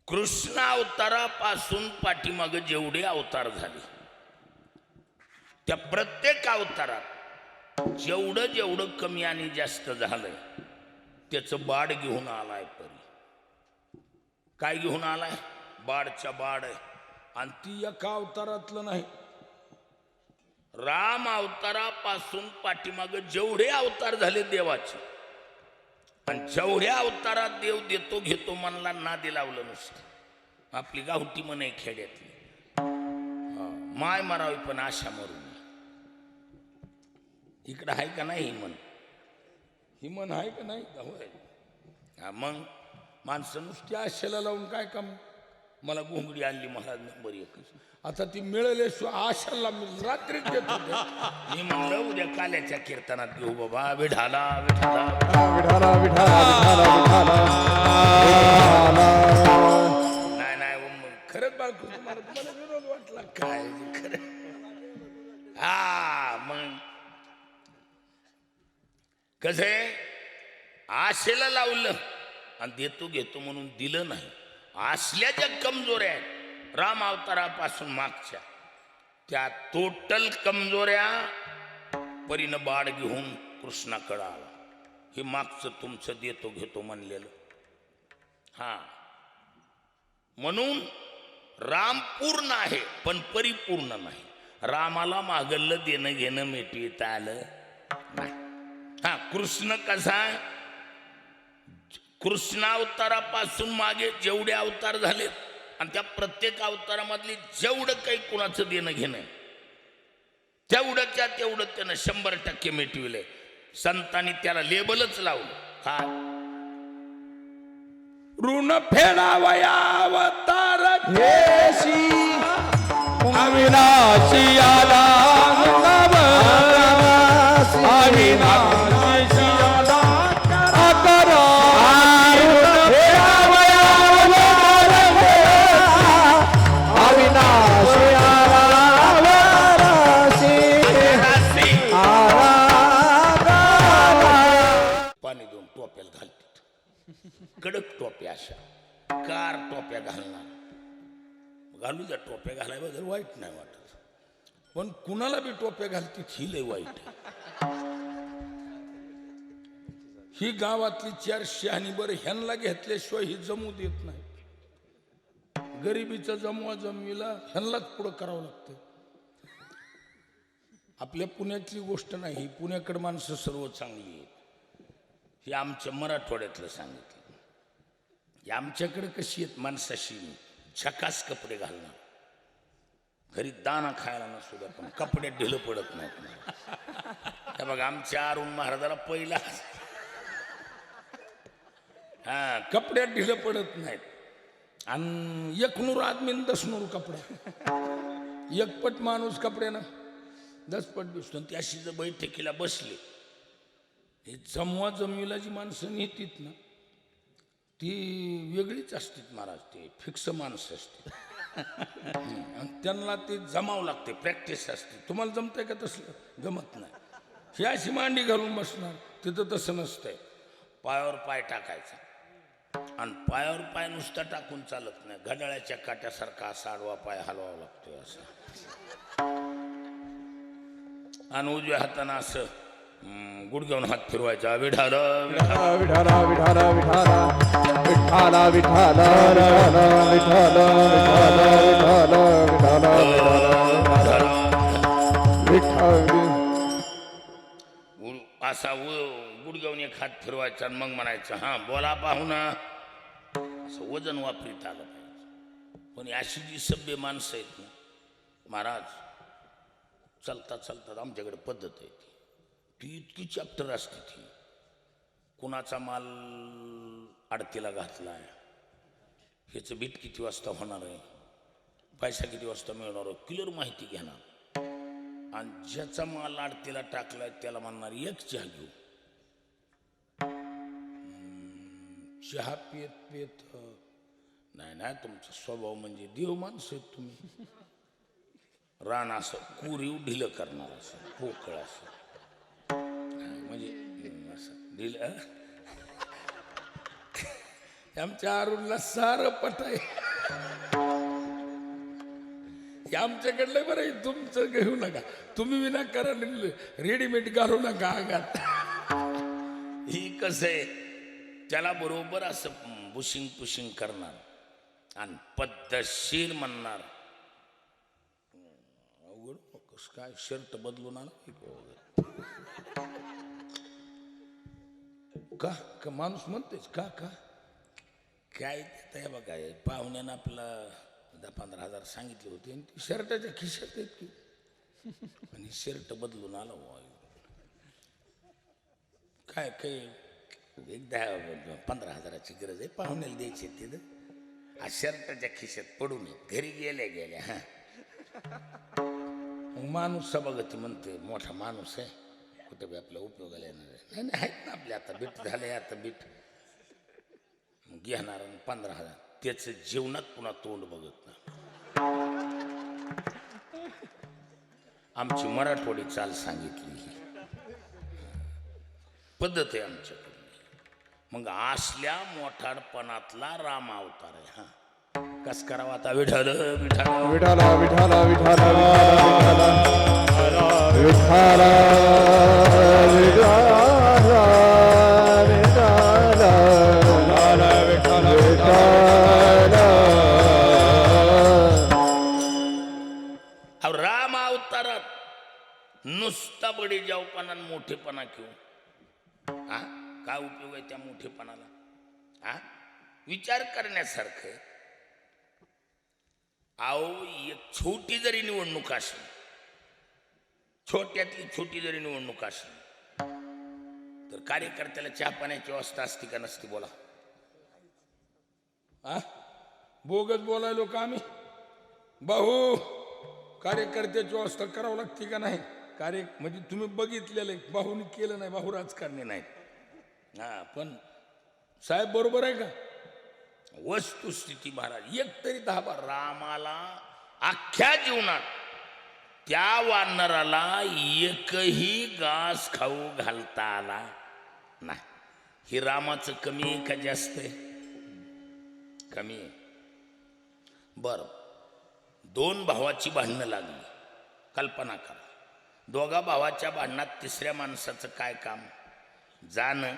कृष्ण अवतारापासून पाठीमागे जेवढे अवतार झाले त्या प्रत्येक अवतारात जेवढं जेवढं कमी आणि जास्त झालंय त्याचं बाड घेऊन आलाय परी. काय घेऊन आलाय? बाडच्या बाड आहे. आणि ती एका अवतारातलं नाही. राम अवतारापासून पाठीमागे जेवढे अवतार झाले देवाचे, आणि जेवढ्या अवतारात देव देतो घेतो म्हणला नादी लावलं नुसतं. आपली गावठी मन आहे खेड्यातली, माय मारावी पण आशा मरू नये. इकडं आहे का नाही ही मन? ही मन आहे का नाही? होय. हा, मग माणसं नुसती आशेला लावून काय काम? मला घोंगडी आणली, मला नंबर एकच. आता ती मिळाल्याशिवाय आशाला मी रात्रीच देत होते. मी म्हणलं उद्या काल्याच्या कीर्तनात घेऊ बाबा. विढाला विढाला विठाला विठाला विठाला विठाला. नाही नाही मग खरंच बाळकृष्ण मला तुम्हाला विरोध वाटला काय खरं. हा मग कसे आशेला लावलं आणि देतो घेतो म्हणून दिलं नाही. असल्या ज्या कमजोऱ्या आहेत राम अवतारापासून मागच्या, त्या टोटल कमजोऱ्या परीनं बाड घेऊन कृष्णाकडे आला. हे मागचं तुमचं देतो घेतो म्हणलेलं. हा म्हणून राम पूर्ण आहे पण परिपूर्ण नाही. रामाला मागलं देणं घेणं मिटविता आलं नाही. हा कृष्ण कसा? कृष्णावतारापासून मागे जेवढे अवतार झालेत आणि त्या प्रत्येक अवतारामधली जेवढं काही कुणाचं देणं घेणं तेवढंच्या तेवढं त्यानं 100% मिटविलंय. संतांनी त्याला लेबलच लावलं. काय? ऋण फेडावया अवतार हेशी अविनाशी आला अविनाशी आला अकरा अविनाशी पाणी देऊन टोप्याला घालतात. कडक टोप्या अशा कार टोप्या घालणार. घालू द्या, टोप्या घालायबद्दल वाईट नाही वाटत, पण कुणाला बी टोप्या घालती ही लय वाईट आहे. ही गावातली 4 शहाणी बरं ह्यांना घेतल्याशिवाय ही जमू देत नाही. गरिबीचा जमवा जमवीला ह्यांनाच पुढं करावं लागतं. आपल्या पुण्यातली गोष्ट नाही, पुण्याकडे माणसं सर्व चांगली आहेत. हे आमच्या मराठवाड्यातलं सांगितलं. हे आमच्याकडे कशी आहेत माणसाशी झकास कपडे घालणार, घरी दाना खायला नसू द्या पण कपड्यात ढिलं पडत नाहीत. बघा आमच्या अरुण महाराजाला पहिला हा कपड्यात ढिलं पडत नाहीत. आणि 1 नूर आदमी 10 नूर कपडा. एकपट माणूस कपड्यानं 10 पट दिसतो. ती अशी जर बैठकीला बसले, हे जमवा जमवीला जी माणसं नेतीत ना ती वेगळीच असतात महाराज. ते फिक्स माणसं असते आणि त्यांना ते जमावं लागते, प्रॅक्टिस असते. तुम्हाला जमतंय का? तसलं जमत नाही. ही अशी मांडी घालून बसणार, तिथं तसं नसतंय. पायावर पाय टाकायचा आणि पायावर पाय नुसता टाकून चालत नाही. घड्याळ्याच्या काट्यासारखा असा आडवा पाय हलवावा लागतोय असा. आणि उजव्या हातानं असं गुडघ्यावून हात फिरवायचा. विठाला विठाला विठाला विठाला विठाला विठाला विठाला विठाला विठाला असा गुडघ्यावून एक हात फिरवायचा आणि मग म्हणायचं हा बोला पाहुणा. असं वजन वापरीत आलं पाहिजे. पण अशी जी सभ्य माणसं आहेत ना महाराज, चालता चालतात आमच्याकडे पद्धत आहे ती इतकी चॅप्टर असते. ती कुणाचा माल आडतीला घातलाय, ह्याचं बीट किती वाजता होणार आहे, पैसा किती वाजता मिळणार आहे, क्लिअर माहिती घेणार. आणि ज्याचा माल आडतीला टाकलाय त्याला म्हणणार एक चहा घेऊ. चहा पित पित नाही नाही, तुमचा स्वभाव म्हणजे देव माणसं आहेत तुम्ही. रान असं कुरीव ढिलं करणार, असं पोकळ असं म्हणजे असं ढिलं. आमच्या अरुणला सारं पटाय. आमच्याकडलं बरं आहे, तुमचं घेऊ नका. तुम्ही विनाकारण रेडीमेड घालू नका आगात. ही कसं आहे, त्याला बरोबर असं बुशिंग पुशिंग करणार आणि पद्धतशीर म्हणणार. अवघड कस काय शर्ट बदलून आला का माणूस म्हणतेच का का काय ते बघा. पाहुण्यानं आपलं 10-15 हजार सांगितले होते आणि ते शर्टाच्या खिशात आहेत की, आणि शर्ट बदलून आला. काय काय एक 10-15 हजाराची गरज आहे, पाहुण्याला द्यायची तिथं. शर्टाच्या खिशात पडू नये, घरी गेल्या गेल्या. माणूस सभागती म्हणते मोठा माणूस आहे, कुठे बी आपल्या उपयोगाला येणार आहे. नाही नाही आहेत ना आपले, आता बीट झालंय, आता बीट घेणार 15,000. त्याचं जीवनात पुन्हा तोंड बघत ना. आमची मराठवाडी चाल सांगितली, पद्धत आहे आमच्याकडे. मग असल्या मोठाडपणातला राम अवतार आहे. हा कस करावा आता? विठाल विठाल विठाला विठाला विठाला विठाला विठाला विठाला विठाला. राम अवतारात नुसता बडी जाऊपणा मोठेपणा घेऊ. हा काय उपयोग आहे त्या मोठेपणाला? हा विचार करण्यासारखं. अहो एक छोटी जरी निवडणूक असेल, छोट्यातली छोटी जरी निवडणूक असेल, तर कार्यकर्त्याला चहा पाण्याची व्यवस्था असते का नसते? बोला. हा बोगस बोलायलो का आम्ही? भाऊ कार्यकर्त्याची व्यवस्था करावं लागते का नाही? म्हणजे तुम्ही बघितलेलं आहे, भाऊनी केलं नाही, भाऊ राजकारणी नाही. हा पण साहेब बरोबर आहे का? वस्तुस्थिती महाराज एक तरी 10 बार रामाला अख्ख्या जीवनात त्या वानराला एकही घास खाऊ घालता आला नाही. हे रामाचं कमी आहे का जास्त आहे? कमी आहे. बर, 2 भावाची भांडणं लागली. कल्पना करा, दोघा भावाच्या भांडणात तिसऱ्या माणसाचं काय काम? जाणं,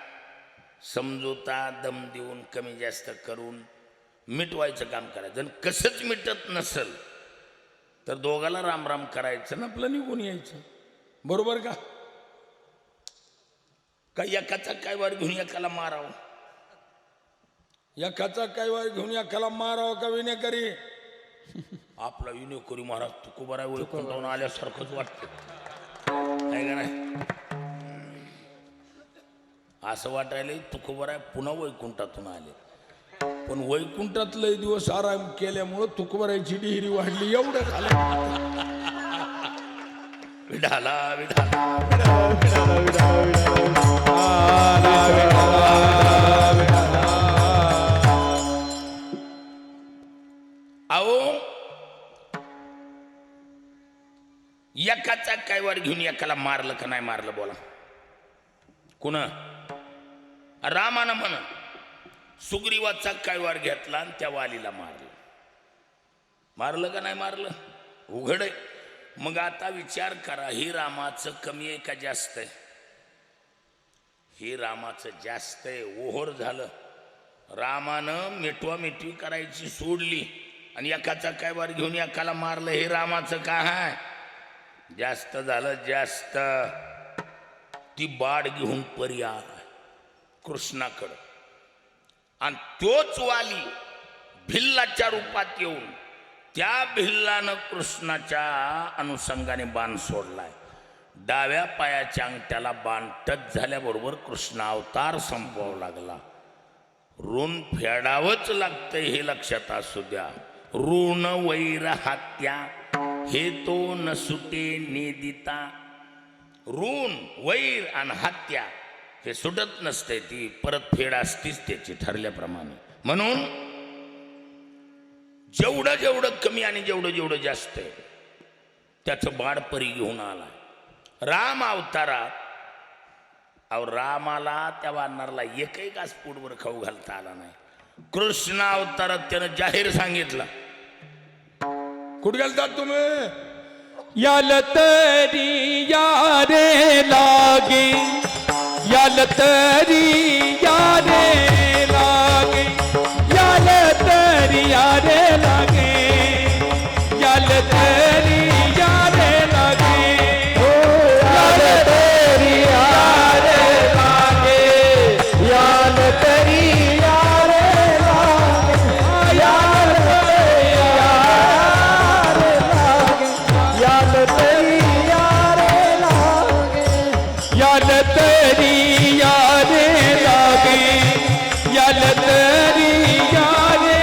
समजोता दम देऊन कमी जास्त करून मिटवायचं काम करायचं. आणि कसंच मिटत नसल तर दोघाला राम राम करायचं ना, आपलं निघून यायचं. बरोबर का? का एकाचा काय वार घेऊन एकाला मारावं? एकाचा काय वार घेऊन एकाला मारावं का विनेकरी? आपला विनेकरी महाराज तुकोबारा वैकुंठावरून आल्यासारखंच वाटतं, आहे का नाही? असं वाटायला तुकोबारा पुन्हा वैकुंठातून आले. पण वैकुंठात लय दिवस आराम केल्यामुळं तुकोबाराची डिहिरी वाढली, एवढं झालं. विढाला विढाला अहो एकाचा काय वार घेऊन एकाला मारलं का नाही मारलं? बोला. कुण? रामानं म्हण सुग्रीवाचा काय वार घेतला आणि त्या वालीला मारलं. मारलं का नाही मारलं? उघड आहे. मग आता विचार करा, हे रामाचं कमी आहे का जास्त आहे? हे रामाचं जास्त आहे. ओहोर झालं. रामानं मिठवा मिठवी करायची सोडली आणि एकाचा काय वार घेऊन एकाला मारलं. हे रामाचं काय आहे? जास्त झालं, जास्त. ती बाड घेऊन पर्याय कृष्णाकडं, आणि तोच वाली भिल्लाच्या रूपात येऊन त्या भिल्लानं कृष्णाच्या अनुषंगाने बाण सोडलाय. डाव्या पायाच्या अंगठ्याला बाण टच झाल्याबरोबर कृष्ण अवतार संपवावा लागला. ऋण फेडावंच लागतंय हे लक्षात असू द्या. ऋण वैर हत्या हे तो न सुटे नेदिता. ऋण वैर आणि हत्या हे सुटत नसते, ती परत फेड असतीच त्याची ठरल्याप्रमाणे. म्हणून जेवढं जेवढं कमी आणि जेवढं जेवढं जास्त आहे त्याचं बाळपरी घेऊन आला राम अवतारात. अहो रामाला त्या वानराला एकही घास पोटभर खाऊ घालता आला नाही. कृष्ण अवतारात त्यानं जाहीर सांगितलं. कुठे गेलतात तुम्ही? याल तरी यारे लागे, याल तरी यारे लागे, याल तरी यारे लागे, याल तरी यारे लागे, याल तरी यारे लागे, याल तरी यारे लागे, याल तरी याल तरी यारे लागे, याल तरी यारे लागे, याल तरी यारे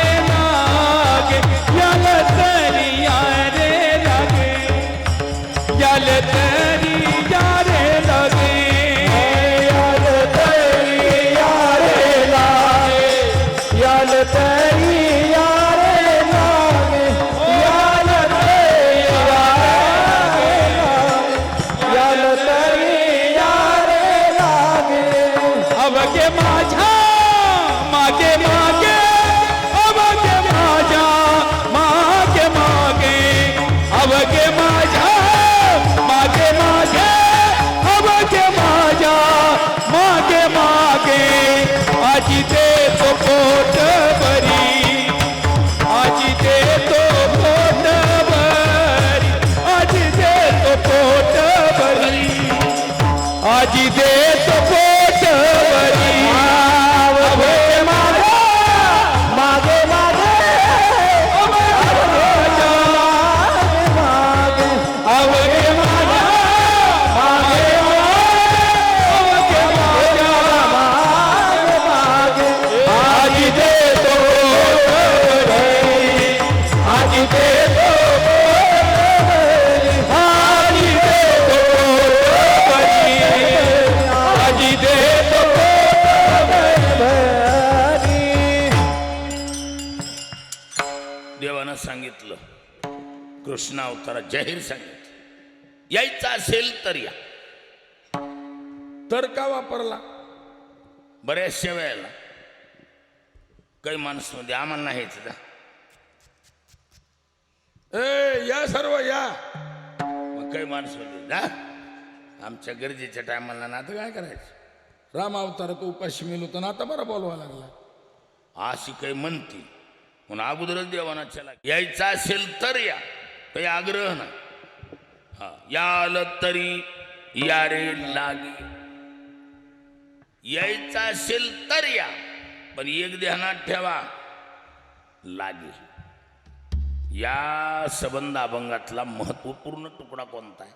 लागे, याल तरी यारे लागे, याल तरी यारे लागे, याल तरी यारे लागे, याल तरी यारे लागे, याल तरी यारे लागे. अवघे माझ्या मागे मागे, अवघे माझ्या मागे मागे, अवघे माझ्या मागे मागे, अवघे माझ्या मागे मागे. आजी देतो पोट भरी, आजी देतो पोट भरी, आजी देतो पोट भरी, आजी देतो पोट भरी. अवघे माझ्या मागे मागे, अवघे माझ्या मागे, अवघे माझ्या मागे मागे, अवघे माझ्या मागे मागे. आजी देतो पोट भरी, आजी देतो पोट भरी, आजी देतो पोट भरी, आजी देतो पोट भरी. देवानं सांगितलं, कृष्ण अवतारात जाहीर सांगितलं, यायचं असेल तर या. तर का वापरला? बऱ्याचशा वेळेला काही माणूस मध्ये आम्हाला नाही यायचं का? ए या सर्व या. मग काही माणूस मध्ये जा आमच्या गरजेच्या टायमाला ना, आता काय करायचं? राम अवतारात उपाशी मेलो तर आता बरं बोलवा लागला. अशी काही म्हणती म्हणून अगोदरच देवाना चला यायचं असेल तर या, काही आग्रह नाही. हा याल तरी यारे लागे, यायचं असेल तर या, पण एक ध्यानात ठेवा, लागे. या सबंध अभंगातला महत्वपूर्ण तुकडा कोणता आहे?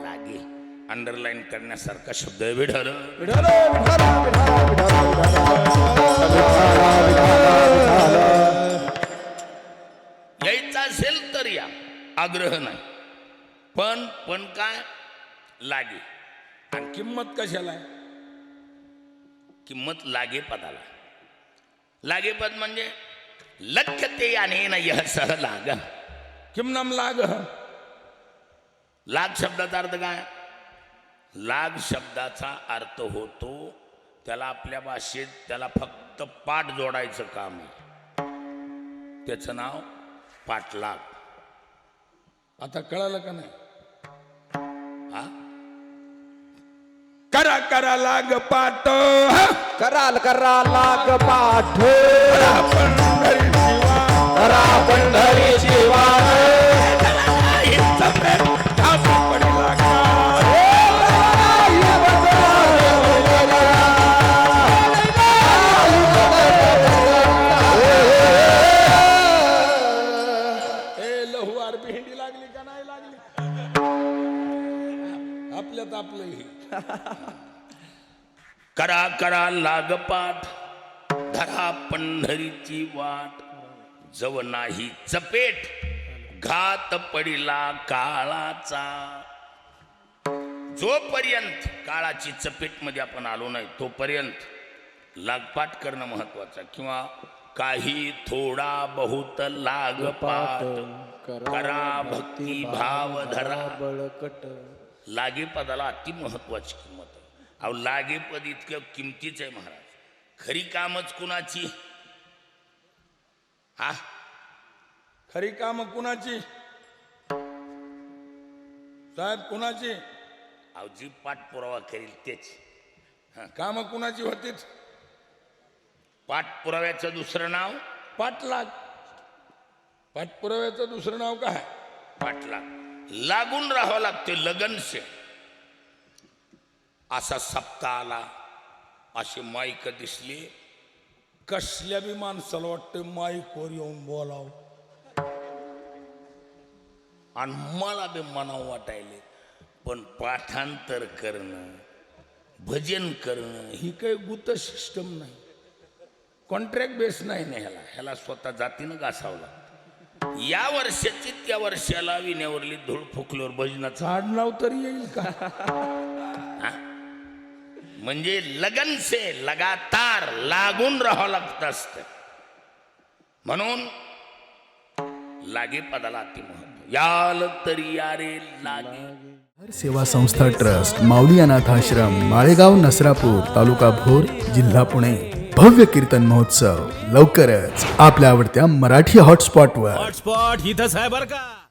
लागे. अंडरलाईन करण्यासारखा शब्द आहे विठ्ठल. यायचं असेल तर या, आग्रह नाही. पण काय? लागे. आणि किंमत कशाला आहे? किंमत लागे पदाला. लागे पद म्हणजे लख्यते अनेन यह सह लाग. किमनम लाग. लाग शब्दाचा अर्थ काय? लाग शब्दाचा अर्थ होतो, त्याला आपल्या भाषेत त्याला फक्त पाठ जोडायचं काम आहे, त्याचं नाव पाठलाग. आता कळालं का नाही? हा करा करा लाग पाठ, कराल करा लाग पाठ, पंढरी शिवा, करा पंढरी शिवा, पडी लागा. ए लहू आर भेंडी लागली का नाही लागली? आपल्यात आपलं हे. करा करा लागपाठ, धरा पंढरीची वाट, जव नाही चपेट घात पडिला काळाचा. जोपर्यंत काळाची चपेटमध्ये आपण आलो नाही तोपर्यंत लागपाठ करणं महत्वाचं. किंवा काही थोडा बहुत लागपाठ करा भक्ती भाव धरा. बळकट लागेपदाला अति महत्वाची किंमत आहे. अहो लागेपद इतकं किमतीचं आहे महाराज. खरी कामच कुणाची? हा खरी काम कुणाची साहेब? कुणाची? अहो जी पाठपुरावा करेल तेच. काम कुणाची होतीच? पाठपुराव्याचं दुसरं नाव पाठलाग. पाठपुराव्याचं दुसरं नाव काय? पाठलाग. लागून राहावं लागते लगन से. असा सप्ताह आला, असे माईक दिसले, कसल्या बी माणसाला वाटतं माईकवर येऊन बोलाव, आणि मला बी मनाव वाटायले. पण पाठांतर करणं, भजन करणं ही काही गुत सिस्टम नाही, कॉन्ट्रॅक्ट बेस नाही ना. ह्याला स्वतः जातीनं घासावं लागतं. या वर्षाची त्या वर्षाला विण्यावरली धूळ फुकल्यावर भजनाचं आडनाव तरी येईल का? म्हणजे लगन से लगातार लागून राहावं लागत असत. म्हणून लागे पदाला अति महत्व. याल तरी यारे लागे. सेवा संस्था ट्रस्ट माऊली अनाथ आश्रम माळेगाव नसरापूर तालुका भोर जिल्हा पुणे. भव्य कीर्तन महोत्सव लवकरच आपल्या आवडत्या मराठी हॉटस्पॉटवर. हॉटस्पॉट इथंच आहे बरं का.